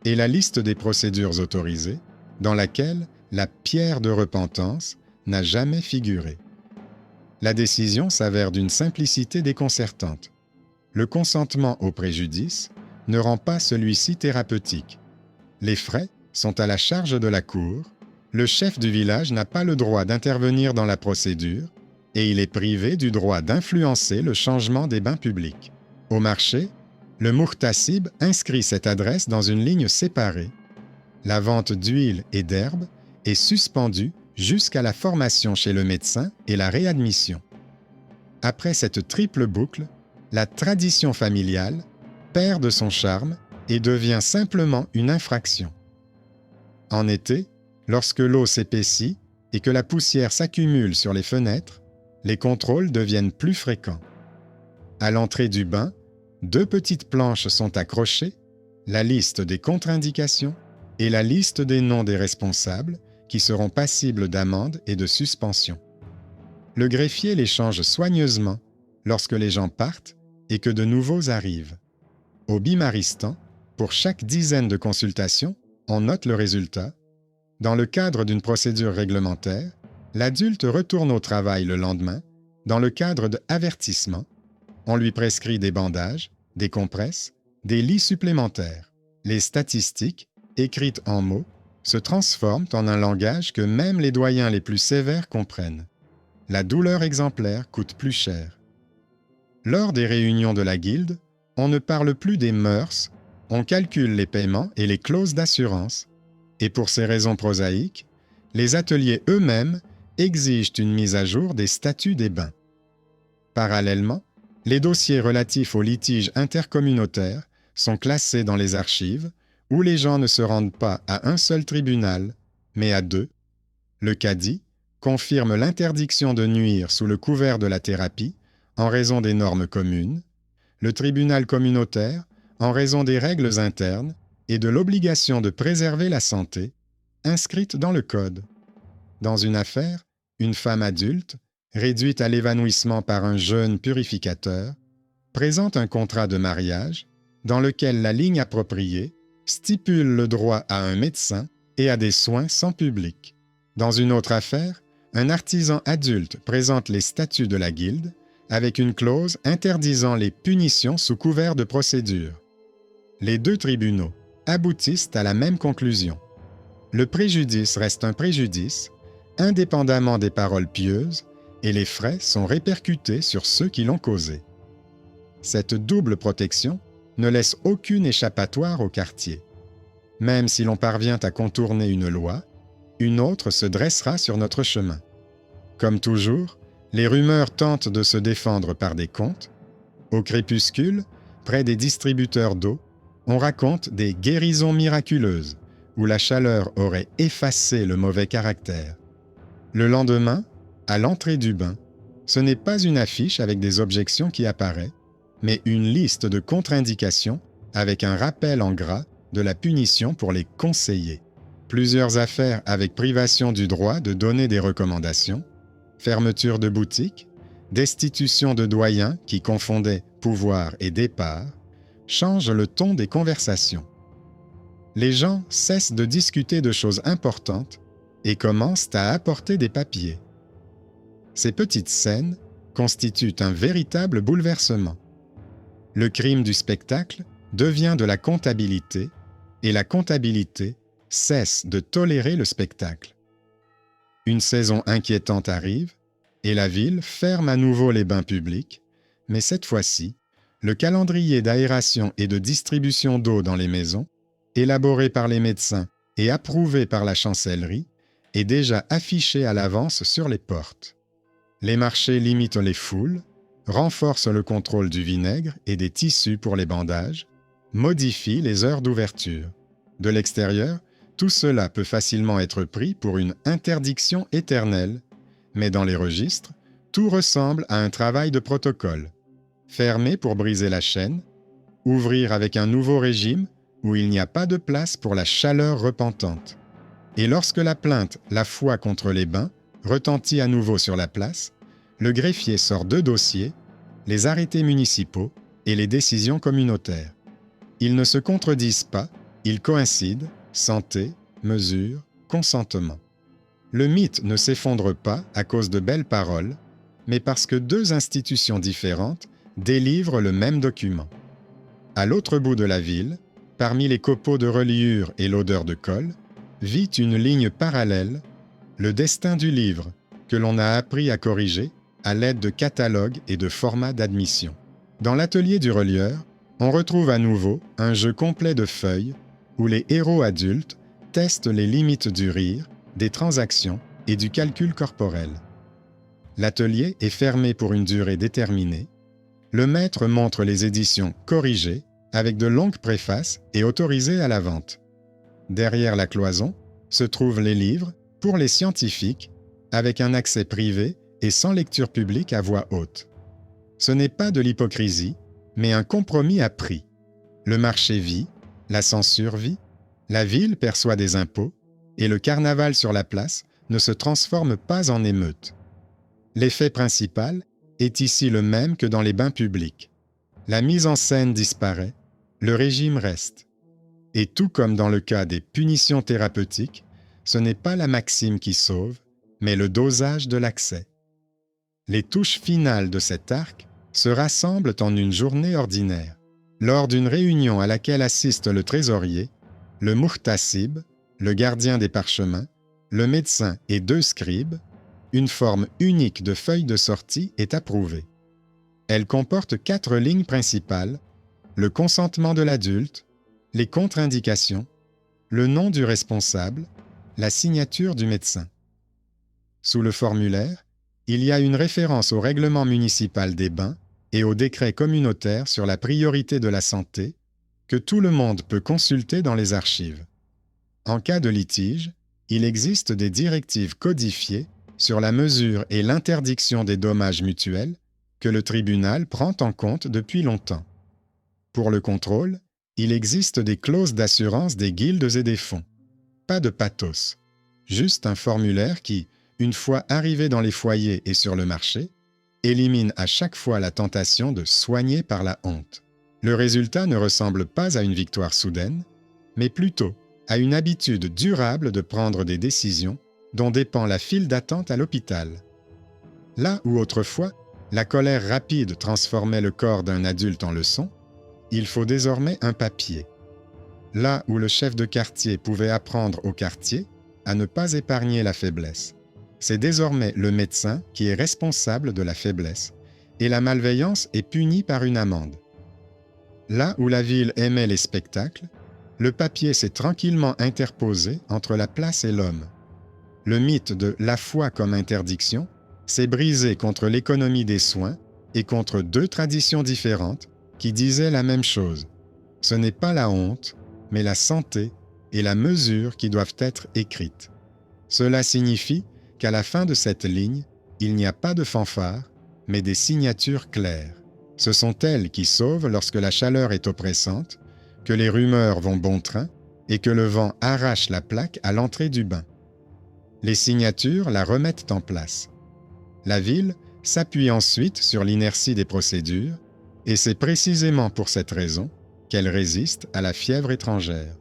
et la liste des procédures autorisées dans laquelle la pierre de repentance n'a jamais figuré. La décision s'avère d'une simplicité déconcertante. Le consentement au préjudice ne rend pas celui-ci thérapeutique. Les frais sont à la charge de la cour, le chef du village n'a pas le droit d'intervenir dans la procédure et il est privé du droit d'influencer le changement des bains publics. Au marché, le muhtasib inscrit cette adresse dans une ligne séparée. La vente d'huile et d'herbes est suspendue jusqu'à la formation chez le médecin et la réadmission. Après cette triple boucle, la tradition familiale perd de son charme et devient simplement une infraction. En été, lorsque l'eau s'épaissit et que la poussière s'accumule sur les fenêtres, les contrôles deviennent plus fréquents. À l'entrée du bain, 2 petites planches sont accrochées, la liste des contre-indications et la liste des noms des responsables qui seront passibles d'amende et de suspension. Le greffier les change soigneusement lorsque les gens partent et que de nouveaux arrivent. Au bimaristan, pour chaque dizaine de consultations, on note le résultat. Dans le cadre d'une procédure réglementaire, l'adulte retourne au travail le lendemain. Dans le cadre d'avertissement, on lui prescrit des bandages, des compresses, des lits supplémentaires. Les statistiques, écrites en mots, se transforment en un langage que même les doyens les plus sévères comprennent. La douleur exemplaire coûte plus cher. Lors des réunions de la guilde, on ne parle plus des mœurs, on calcule les paiements et les clauses d'assurance. Et pour ces raisons prosaïques, les ateliers eux-mêmes exigent une mise à jour des statuts des bains. Parallèlement, les dossiers relatifs aux litiges intercommunautaires sont classés dans les archives où les gens ne se rendent pas à un seul tribunal, mais à 2. Le cadi confirme l'interdiction de nuire sous le couvert de la thérapie en raison des normes communes, le tribunal communautaire en raison des règles internes et de l'obligation de préserver la santé, inscrite dans le Code. Dans une affaire, une femme adulte, réduite à l'évanouissement par un jeûne purificateur, présente un contrat de mariage dans lequel la ligne appropriée stipule le droit à un médecin et à des soins sans public. Dans une autre affaire, un artisan adulte présente les statuts de la guilde avec une clause interdisant les punitions sous couvert de procédure. Les 2 tribunaux aboutissent à la même conclusion. Le préjudice reste un préjudice, indépendamment des paroles pieuses, et les frais sont répercutés sur ceux qui l'ont causé. Cette double protection ne laisse aucune échappatoire au quartier. Même si l'on parvient à contourner une loi, une autre se dressera sur notre chemin. Comme toujours, les rumeurs tentent de se défendre par des contes. Au crépuscule, près des distributeurs d'eau, on raconte des guérisons miraculeuses où la chaleur aurait effacé le mauvais caractère. Le lendemain, à l'entrée du bain, Ce n'est pas une affiche avec des objections qui apparaît, mais une liste de contre-indications avec un rappel en gras de la punition pour les conseillers. Plusieurs affaires avec privation du droit de donner des recommandations, fermeture de boutiques, destitution de doyens qui confondaient pouvoir et départ, changent le ton des conversations. Les gens cessent de discuter de choses importantes et commencent à apporter des papiers. Ces petites scènes constituent un véritable bouleversement. Le crime du spectacle devient de la comptabilité et la comptabilité cesse de tolérer le spectacle. Une saison inquiétante arrive et la ville ferme à nouveau les bains publics, mais cette fois-ci, le calendrier d'aération et de distribution d'eau dans les maisons, élaboré par les médecins et approuvé par la chancellerie, est déjà affiché à l'avance sur les portes. Les marchés limitent les foules, renforcent le contrôle du vinaigre et des tissus pour les bandages, modifient les heures d'ouverture. De l'extérieur, tout cela peut facilement être pris pour une interdiction éternelle, mais dans les registres, tout ressemble à un travail de protocole. Fermer pour briser la chaîne, ouvrir avec un nouveau régime où il n'y a pas de place pour la chaleur repentante. Et lorsque la plainte « La foi contre les bains » retentit à nouveau sur la place, le greffier sort 2 dossiers, les arrêtés municipaux et les décisions communautaires. Ils ne se contredisent pas, ils coïncident, santé, mesure, consentement. Le mythe ne s'effondre pas à cause de belles paroles, mais parce que 2 institutions différentes délivrent le même document. À l'autre bout de la ville, parmi les copeaux de reliure et l'odeur de colle, vit une ligne parallèle, le destin du livre, que l'on a appris à corriger à l'aide de catalogues et de formats d'admission. Dans l'atelier du relieur, on retrouve à nouveau un jeu complet de feuilles où les héros adultes testent les limites du rire, des transactions et du calcul corporel. L'atelier est fermé pour une durée déterminée. Le maître montre les éditions corrigées avec de longues préfaces et autorisées à la vente. Derrière la cloison se trouvent les livres pour les scientifiques avec un accès privé et sans lecture publique à voix haute. Ce n'est pas de l'hypocrisie, mais un compromis à prix. Le marché vit, la censure vit, la ville perçoit des impôts et le carnaval sur la place ne se transforme pas en émeute. L'effet principal est ici le même que dans les bains publics. La mise en scène disparaît, le régime reste. Et tout comme dans le cas des punitions thérapeutiques, ce n'est pas la maxime qui sauve, mais le dosage de l'accès. Les touches finales de cet arc se rassemblent en une journée ordinaire. Lors d'une réunion à laquelle assiste le trésorier, le muhtasib, le gardien des parchemins, le médecin et 2 scribes, une forme unique de feuille de sortie est approuvée. Elle comporte 4 lignes principales, le consentement de l'adulte, les contre-indications, le nom du responsable, la signature du médecin. Sous le formulaire, il y a une référence au règlement municipal des bains et au décret communautaire sur la priorité de la santé que tout le monde peut consulter dans les archives. En cas de litige, il existe des directives codifiées sur la mesure et l'interdiction des dommages mutuels que le tribunal prend en compte depuis longtemps. Pour le contrôle, il existe des clauses d'assurance des guildes et des fonds. Pas de pathos, juste un formulaire qui, une fois arrivé dans les foyers et sur le marché, élimine à chaque fois la tentation de soigner par la honte. Le résultat ne ressemble pas à une victoire soudaine, mais plutôt à une habitude durable de prendre des décisions dont dépend la file d'attente à l'hôpital. Là où autrefois, la colère rapide transformait le corps d'un adulte en leçon, il faut désormais un papier. Là où le chef de quartier pouvait apprendre au quartier à ne pas épargner la faiblesse, c'est désormais le médecin qui est responsable de la faiblesse, et la malveillance est punie par une amende. Là où la ville aimait les spectacles, le papier s'est tranquillement interposé entre la place et l'homme. Le mythe de la foi comme interdiction s'est brisé contre l'économie des soins et contre 2 traditions différentes qui disaient la même chose. Ce n'est pas la honte, mais la santé et la mesure qui doivent être écrites. Cela signifie qu'à la fin de cette ligne, il n'y a pas de fanfare, mais des signatures claires. Ce sont elles qui sauvent lorsque la chaleur est oppressante, que les rumeurs vont bon train et que le vent arrache la plaque à l'entrée du bain. Les signatures la remettent en place. La ville s'appuie ensuite sur l'inertie des procédures, et c'est précisément pour cette raison qu'elle résiste à la fièvre étrangère.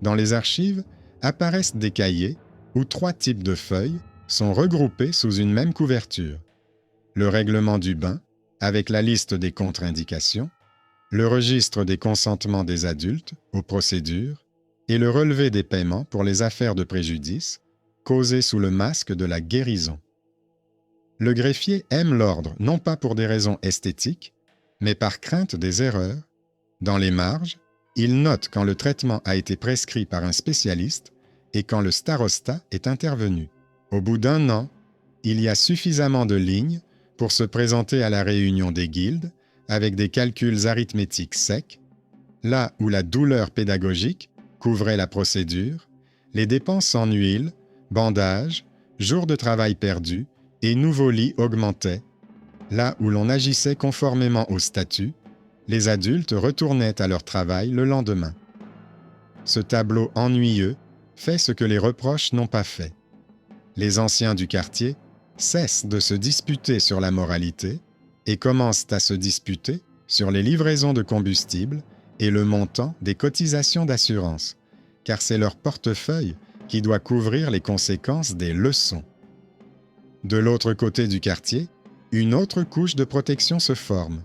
Dans les archives apparaissent des cahiers où 3 types de feuilles sont regroupés sous une même couverture. Le règlement du bain, avec la liste des contre-indications, le registre des consentements des adultes aux procédures et le relevé des paiements pour les affaires de préjudice causées sous le masque de la guérison. Le greffier aime l'ordre non pas pour des raisons esthétiques, mais par crainte des erreurs. Dans les marges, il note quand le traitement a été prescrit par un spécialiste et quand le starosta est intervenu. Au bout d'1 an, il y a suffisamment de lignes pour se présenter à la réunion des guildes avec des calculs arithmétiques secs, là où la douleur pédagogique couvrait la procédure, les dépenses en huile, bandages, jours de travail perdus et nouveaux lits augmentaient, là où l'on agissait conformément au statut, les adultes retournaient à leur travail le lendemain. Ce tableau ennuyeux fait ce que les reproches n'ont pas fait. Les anciens du quartier cessent de se disputer sur la moralité et commencent à se disputer sur les livraisons de combustible et le montant des cotisations d'assurance, car c'est leur portefeuille qui doit couvrir les conséquences des leçons. De l'autre côté du quartier, une autre couche de protection se forme.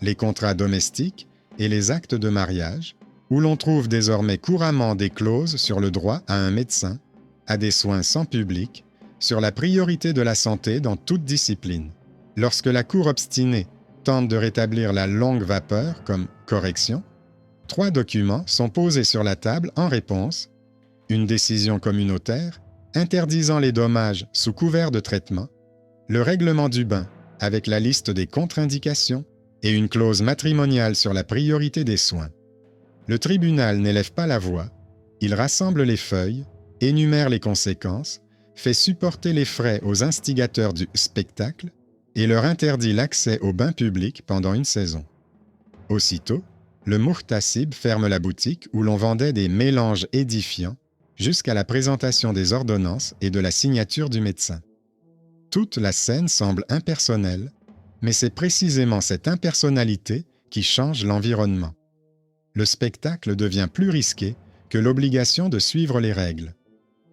Les contrats domestiques et les actes de mariage, où l'on trouve désormais couramment des clauses sur le droit à un médecin, à des soins sans public, sur la priorité de la santé dans toute discipline. Lorsque la Cour obstinée tente de rétablir la longue vapeur comme correction, 3 documents sont posés sur la table en réponse: une décision communautaire interdisant les dommages sous couvert de traitement, le règlement du bain avec la liste des contre-indications et une clause matrimoniale sur la priorité des soins. Le tribunal n'élève pas la voix, il rassemble les feuilles, énumère les conséquences, fait supporter les frais aux instigateurs du spectacle et leur interdit l'accès au bain public pendant une saison. Aussitôt, le muhtasib ferme la boutique où l'on vendait des mélanges édifiants jusqu'à la présentation des ordonnances et de la signature du médecin. Toute la scène semble impersonnelle, mais c'est précisément cette impersonnalité qui change l'environnement. Le spectacle devient plus risqué que l'obligation de suivre les règles.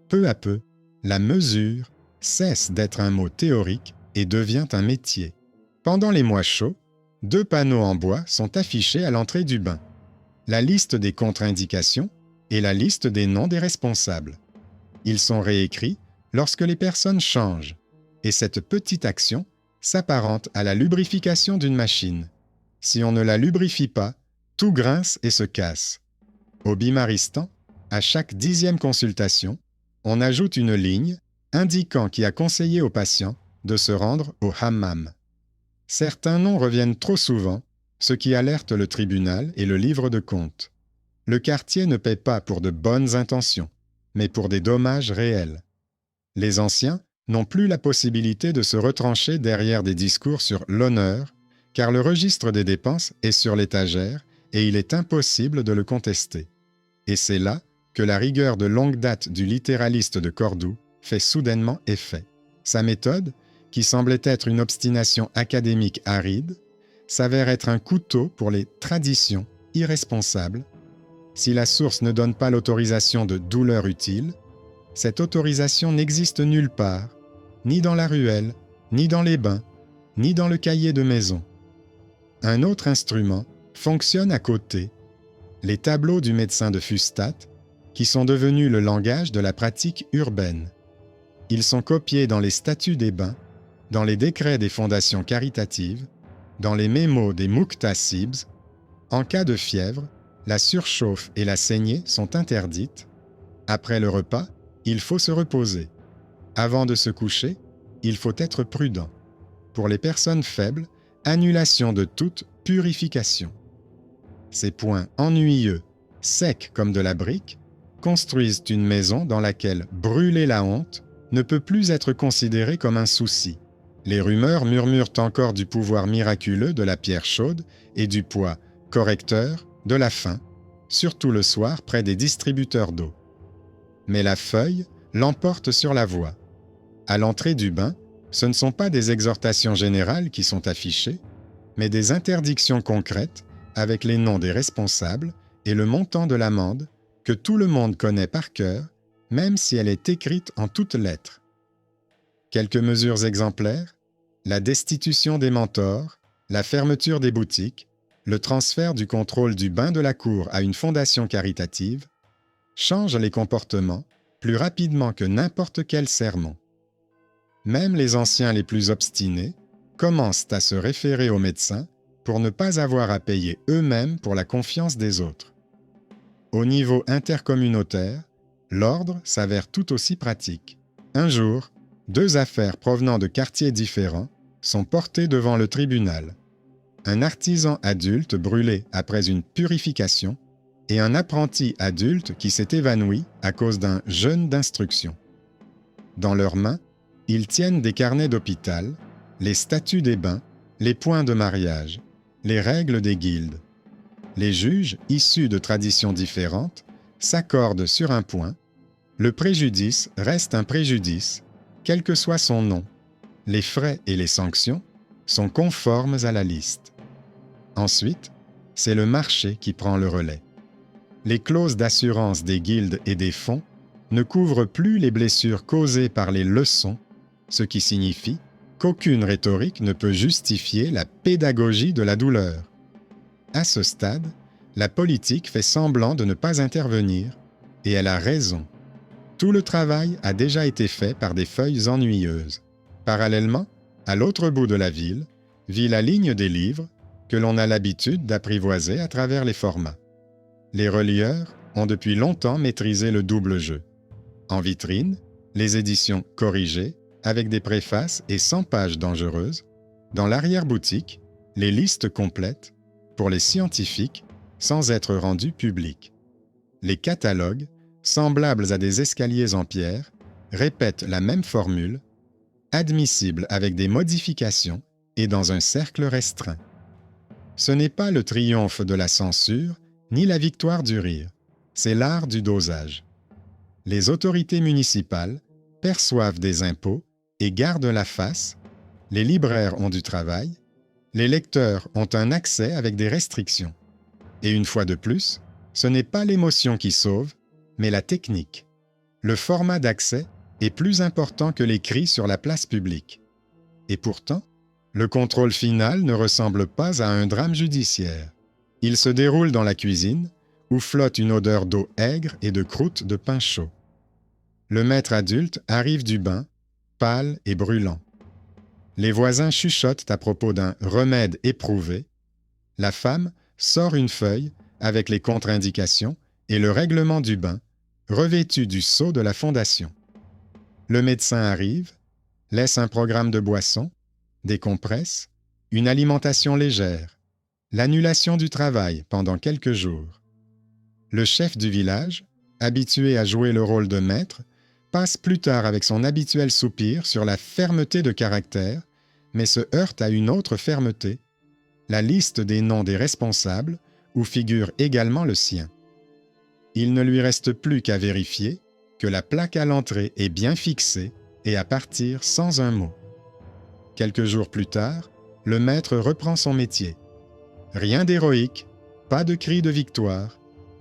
Peu à peu, la mesure cesse d'être un mot théorique et devient un métier. Pendant les mois chauds, 2 panneaux en bois sont affichés à l'entrée du bain: la liste des contre-indications et la liste des noms des responsables. Ils sont réécrits lorsque les personnes changent, et cette petite action s'apparente à la lubrification d'une machine. Si on ne la lubrifie pas, tout grince et se casse. Au Bimaristan, à chaque 10e consultation, on ajoute une ligne indiquant qui a conseillé au patient de se rendre au hammam. Certains noms reviennent trop souvent, ce qui alerte le tribunal et le livre de compte. Le quartier ne paie pas pour de bonnes intentions, mais pour des dommages réels. Les anciens n'ont plus la possibilité de se retrancher derrière des discours sur l'honneur, car le registre des dépenses est sur l'étagère et il est impossible de le contester. Et c'est là que la rigueur de longue date du littéraliste de Cordoue fait soudainement effet. Sa méthode, qui semblait être une obstination académique aride, s'avère être un couteau pour les traditions irresponsables. Si la source ne donne pas l'autorisation de douleur utile, cette autorisation n'existe nulle part, ni dans la ruelle, ni dans les bains, ni dans le cahier de maison. Un autre instrument fonctionne à côté, les tableaux du médecin de Fustat, qui sont devenus le langage de la pratique urbaine. Ils sont copiés dans les statuts des bains, dans les décrets des fondations caritatives, dans les mémos des muhtasibs. En cas de fièvre, la surchauffe et la saignée sont interdites. Après le repas, il faut se reposer. Avant de se coucher, il faut être prudent. Pour les personnes faibles, annulation de toute purification. Ces points ennuyeux, secs comme de la brique, construisent une maison dans laquelle brûler la honte ne peut plus être considéré comme un souci. Les rumeurs murmurent encore du pouvoir miraculeux de la pierre chaude et du poids correcteur de la faim, surtout le soir près des distributeurs d'eau. Mais la feuille l'emporte sur la voie. À l'entrée du bain, ce ne sont pas des exhortations générales qui sont affichées, mais des interdictions concrètes avec les noms des responsables et le montant de l'amende que tout le monde connaît par cœur, même si elle est écrite en toutes lettres. Quelques mesures exemplaires: la destitution des mentors, la fermeture des boutiques, le transfert du contrôle du bain de la cour à une fondation caritative, changent les comportements plus rapidement que n'importe quel sermon. Même les anciens les plus obstinés commencent à se référer aux médecins pour ne pas avoir à payer eux-mêmes pour la confiance des autres. Au niveau intercommunautaire, l'ordre s'avère tout aussi pratique. Un jour, 2 affaires provenant de quartiers différents sont portées devant le tribunal. Un artisan adulte brûlé après une purification et un apprenti adulte qui s'est évanoui à cause d'un jeûne d'instruction. Dans leurs mains, ils tiennent des carnets d'hôpital, les statuts des bains, les points de mariage, les règles des guildes. Les juges, issus de traditions différentes, s'accordent sur un point: le préjudice reste un préjudice, quel que soit son nom. Les frais et les sanctions sont conformes à la liste. Ensuite, c'est le marché qui prend le relais. Les clauses d'assurance des guildes et des fonds ne couvrent plus les blessures causées par les leçons, ce qui signifie qu'aucune rhétorique ne peut justifier la pédagogie de la douleur. À ce stade, la politique fait semblant de ne pas intervenir, et elle a raison. Tout le travail a déjà été fait par des feuilles ennuyeuses. Parallèlement, à l'autre bout de la ville, vit la ligne des livres que l'on a l'habitude d'apprivoiser à travers les formats. Les relieurs ont depuis longtemps maîtrisé le double jeu. En vitrine, les éditions corrigées, avec des préfaces et 100 pages dangereuses. Dans l'arrière-boutique, les listes complètes, pour les scientifiques, sans être rendues publiques. Les catalogues, semblables à des escaliers en pierre, répètent la même formule, admissible avec des modifications et dans un cercle restreint. Ce n'est pas le triomphe de la censure, ni la victoire du rire, c'est l'art du dosage. Les autorités municipales perçoivent des impôts et gardent la face, les libraires ont du travail, les lecteurs ont un accès avec des restrictions. Et une fois de plus, ce n'est pas l'émotion qui sauve, mais la technique. Le format d'accès est plus important que les cris sur la place publique. Et pourtant, le contrôle final ne ressemble pas à un drame judiciaire. Il se déroule dans la cuisine, où flotte une odeur d'eau aigre et de croûte de pain chaud. Le maître adulte arrive du bain, pâle et brûlant. Les voisins chuchotent à propos d'un remède éprouvé. La femme sort une feuille avec les contre-indications et le règlement du bain, revêtu du sceau de la fondation. Le médecin arrive, laisse un programme de boissons, des compresses, une alimentation légère, l'annulation du travail pendant quelques jours. Le chef du village, habitué à jouer le rôle de maître, passe plus tard avec son habituel soupir sur la fermeté de caractère, mais se heurte à une autre fermeté, la liste des noms des responsables, où figure également le sien. Il ne lui reste plus qu'à vérifier que la plaque à l'entrée est bien fixée et à partir sans un mot. Quelques jours plus tard, le maître reprend son métier. Rien d'héroïque, pas de cri de victoire,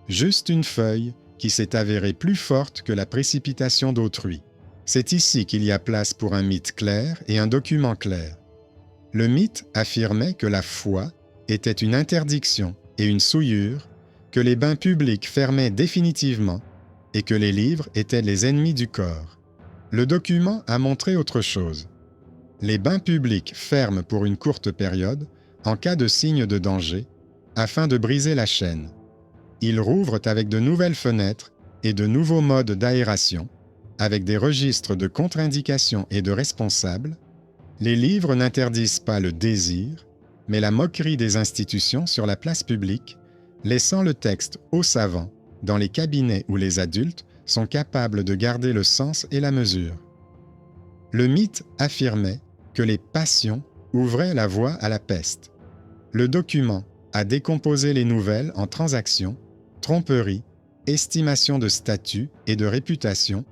juste une feuille qui s'est avérée plus forte que la précipitation d'autrui. C'est ici qu'il y a place pour un mythe clair et un document clair. Le mythe affirmait que la foi était une interdiction et une souillure, que les bains publics fermaient définitivement et que les livres étaient les ennemis du corps. Le document a montré autre chose. Les bains publics ferment pour une courte période en cas de signe de danger, afin de briser la chaîne. Ils rouvrent avec de nouvelles fenêtres et de nouveaux modes d'aération, avec des registres de contre-indications et de responsables. Les livres n'interdisent pas le désir, mais la moquerie des institutions sur la place publique, laissant le texte aux savants dans les cabinets où les adultes sont capables de garder le sens et la mesure. Le mythe affirmait que les passions ouvraient la voie à la peste. Le document a décomposé les nouvelles en transactions, tromperies, estimation de statut et de réputation,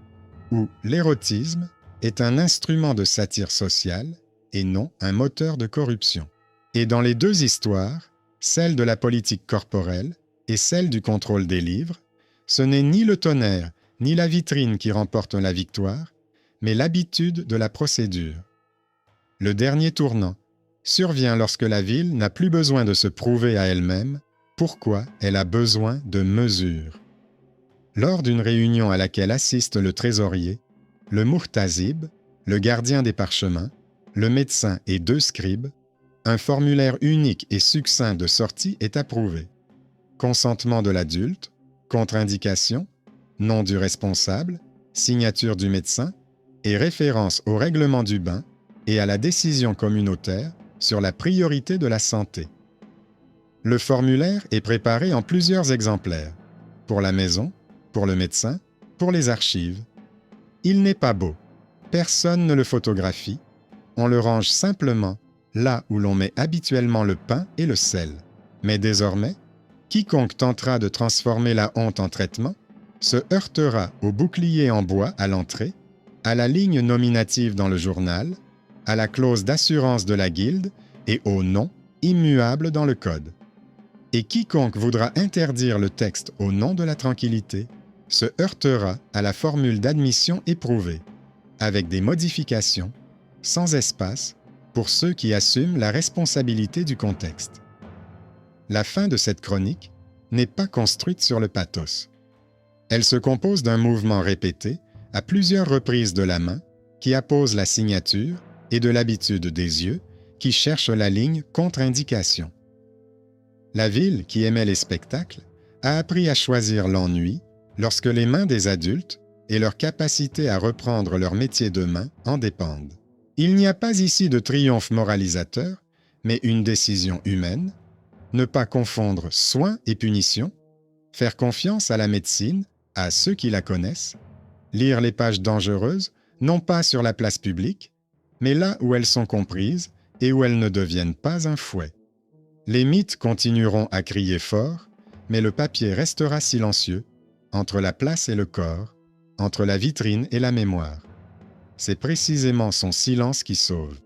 où l'érotisme est un instrument de satire sociale et non un moteur de corruption. Et dans les deux histoires, celle de la politique corporelle et celle du contrôle des livres, ce n'est ni le tonnerre ni la vitrine qui remportent la victoire, mais l'habitude de la procédure. Le dernier tournant survient lorsque la ville n'a plus besoin de se prouver à elle-même pourquoi elle a besoin de mesures. Lors d'une réunion à laquelle assiste le trésorier, le muhtasib, le gardien des parchemins, le médecin et 2 scribes, un formulaire unique et succinct de sortie est approuvé. Consentement de l'adulte, contre-indication, nom du responsable, signature du médecin et référence au règlement du bain et à la décision communautaire sur la priorité de la santé. Le formulaire est préparé en plusieurs exemplaires, pour la maison, pour le médecin, pour les archives. Il n'est pas beau, personne ne le photographie, on le range simplement là où l'on met habituellement le pain et le sel. Mais désormais, quiconque tentera de transformer la honte en traitement se heurtera au bouclier en bois à l'entrée, à la ligne nominative dans le journal, à la clause d'assurance de la guilde et au nom immuable dans le code. Et quiconque voudra interdire le texte au nom de la tranquillité se heurtera à la formule d'admission éprouvée, avec des modifications, sans espace, pour ceux qui assument la responsabilité du contexte. La fin de cette chronique n'est pas construite sur le pathos. Elle se compose d'un mouvement répété, à plusieurs reprises de la main, qui appose la signature, et de l'habitude des yeux, qui cherchent la ligne contre-indication. La ville, qui aimait les spectacles, a appris à choisir l'ennui lorsque les mains des adultes et leur capacité à reprendre leur métier de main en dépendent. Il n'y a pas ici de triomphe moralisateur, mais une décision humaine, ne pas confondre soin et punition, faire confiance à la médecine, à ceux qui la connaissent, lire les pages dangereuses, non pas sur la place publique, mais là où elles sont comprises et où elles ne deviennent pas un fouet. Les mythes continueront à crier fort, mais le papier restera silencieux, entre la place et le corps, entre la vitrine et la mémoire. C'est précisément son silence qui sauve.